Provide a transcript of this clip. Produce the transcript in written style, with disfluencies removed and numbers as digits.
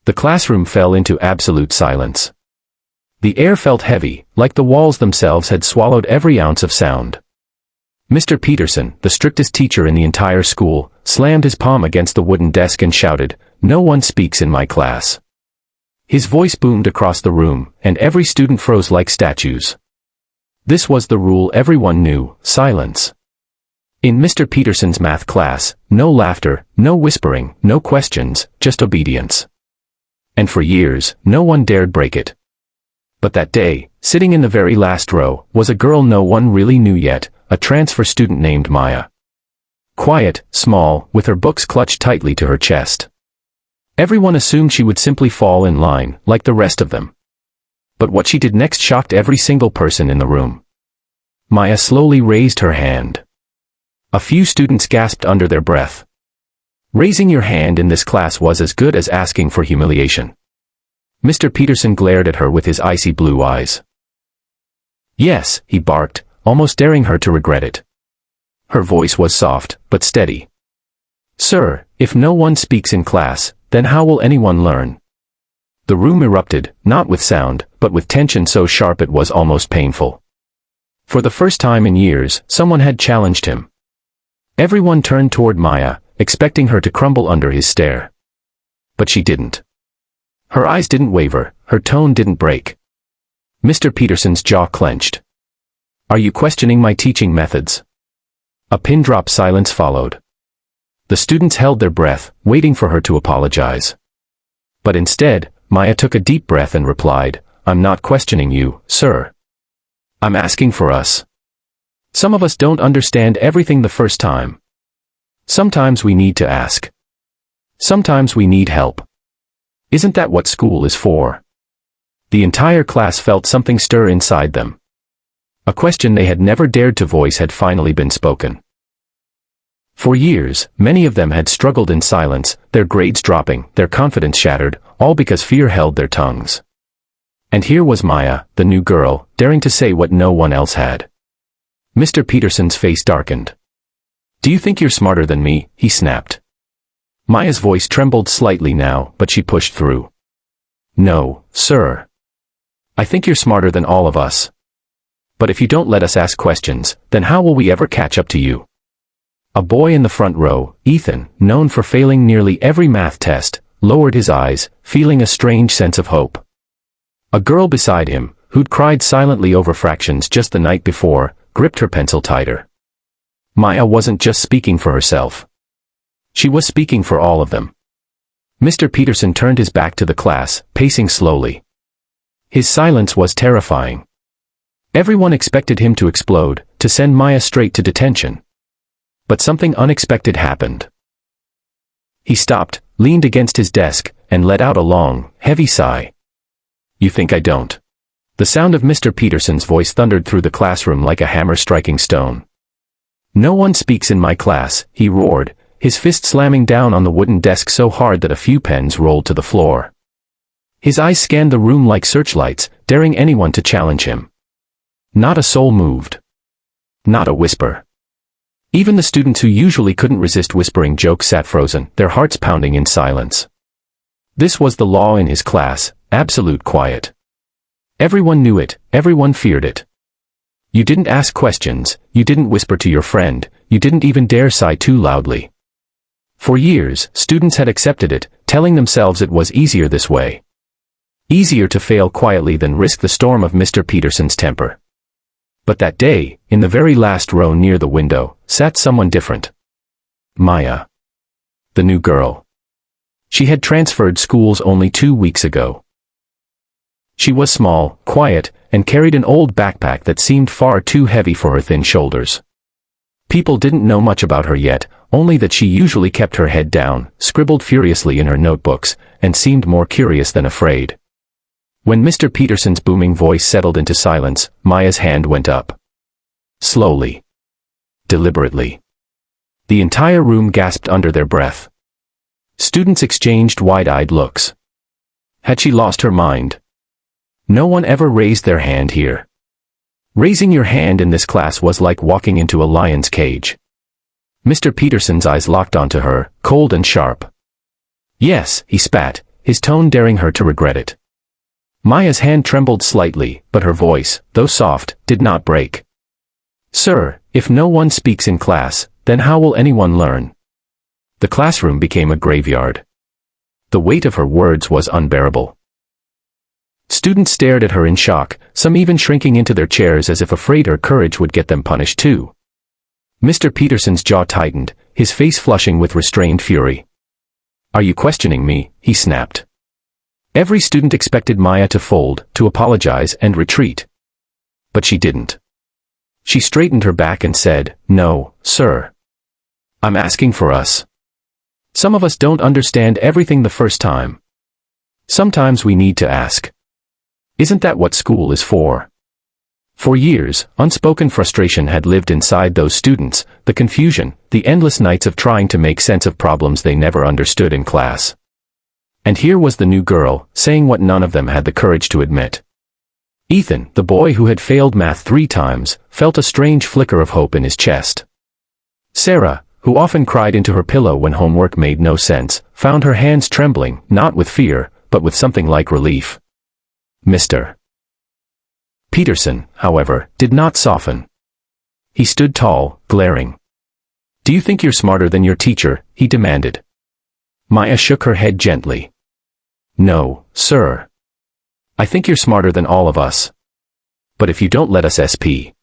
The classroom fell into absolute silence. The air felt heavy, like the walls themselves had swallowed every ounce of sound. Mr. Peterson, the strictest teacher in the entire school, slammed his palm against the wooden desk and shouted, "No one speaks in my class." His voice boomed across the room, and every student froze like statues. This was the rule everyone knew: silence. In Mr. Peterson's math class, no laughter, no whispering, no questions, just obedience. And for years, no one dared break it. But that day, sitting in the very last row, was a girl no one really knew yet, a transfer student named Maya. Quiet, small, with her books clutched tightly to her chest. Everyone assumed she would simply fall in line, like the rest of them. But what she did next shocked every single person in the room. Maya slowly raised her hand. A few students gasped under their breath. Raising your hand in this class was as good as asking for humiliation. Mr. Peterson glared at her with his icy blue eyes. "Yes," he barked, almost daring her to regret it. Her voice was soft, but steady. "Sir, if no one speaks in class, then how will anyone learn?" The room erupted, not with sound, but with tension so sharp it was almost painful. For the first time in years, someone had challenged him. Everyone turned toward Maya, expecting her to crumble under his stare. But she didn't. Her eyes didn't waver, her tone didn't break. Mr. Peterson's jaw clenched. "Are you questioning my teaching methods?" A pin-drop silence followed. The students held their breath, waiting for her to apologize. But instead, Maya took a deep breath and replied, "I'm not questioning you, sir. I'm asking for us. Some of us don't understand everything the first time. Sometimes we need to ask. Sometimes we need help. Isn't that what school is for?" The entire class felt something stir inside them. A question they had never dared to voice had finally been spoken. For years, many of them had struggled in silence, their grades dropping, their confidence shattered, all because fear held their tongues. And here was Maya, the new girl, daring to say what no one else had. Mr. Peterson's face darkened. "Do you think you're smarter than me?" he snapped. Maya's voice trembled slightly now, but she pushed through. "No, sir. I think you're smarter than all of us. But if you don't let us ask questions, then how will we ever catch up to you?" A boy in the front row, Ethan, known for failing nearly every math test, lowered his eyes, feeling a strange sense of hope. A girl beside him, who'd cried silently over fractions just the night before, gripped her pencil tighter. Maya wasn't just speaking for herself. She was speaking for all of them. Mr. Peterson turned his back to the class, pacing slowly. His silence was terrifying. Everyone expected him to explode, to send Maya straight to detention. But something unexpected happened. He stopped, leaned against his desk, and let out a long, heavy sigh. "You think I don't?" The sound of Mr. Peterson's voice thundered through the classroom like a hammer striking stone. "No one speaks in my class," he roared, his fist slamming down on the wooden desk so hard that a few pens rolled to the floor. His eyes scanned the room like searchlights, daring anyone to challenge him. Not a soul moved. Not a whisper. Even the students who usually couldn't resist whispering jokes sat frozen, their hearts pounding in silence. This was the law in his class: absolute quiet. Everyone knew it, everyone feared it. You didn't ask questions, you didn't whisper to your friend, you didn't even dare sigh too loudly. For years, students had accepted it, telling themselves it was easier this way. Easier to fail quietly than risk the storm of Mr. Peterson's temper. But that day, in the very last row near the window, sat someone different. Maya. The new girl. She had transferred schools only 2 weeks ago. She was small, quiet, and carried an old backpack that seemed far too heavy for her thin shoulders. People didn't know much about her yet, only that she usually kept her head down, scribbled furiously in her notebooks, and seemed more curious than afraid. When Mr. Peterson's booming voice settled into silence, Maya's hand went up. Slowly. Deliberately. The entire room gasped under their breath. Students exchanged wide-eyed looks. Had she lost her mind? No one ever raised their hand here. Raising your hand in this class was like walking into a lion's cage. Mr. Peterson's eyes locked onto her, cold and sharp. Yes, he spat, his tone daring her to regret it. Maya's hand trembled slightly, but her voice, though soft, did not break. "Sir, if no one speaks in class, then how will anyone learn?" The classroom became a graveyard. The weight of her words was unbearable. Students stared at her in shock, some even shrinking into their chairs as if afraid her courage would get them punished too. Mr. Peterson's jaw tightened, his face flushing with restrained fury. "Are you questioning me?" he snapped. Every student expected Maya to fold, to apologize and retreat. But she didn't. She straightened her back and said, "No, sir. I'm asking for us. Some of us don't understand everything the first time. Sometimes we need to ask. Isn't that what school is for?" For years, unspoken frustration had lived inside those students, the confusion, the endless nights of trying to make sense of problems they never understood in class. And here was the new girl, saying what none of them had the courage to admit. Ethan, the boy who had failed math 3 times, felt a strange flicker of hope in his chest. Sarah, who often cried into her pillow when homework made no sense, found her hands trembling, not with fear, but with something like relief. Mr. Peterson, however, did not soften. He stood tall, glaring. "Do you think you're smarter than your teacher?" he demanded. Maya shook her head gently. "No, sir. I think you're smarter than all of us. But if you don't let us SP."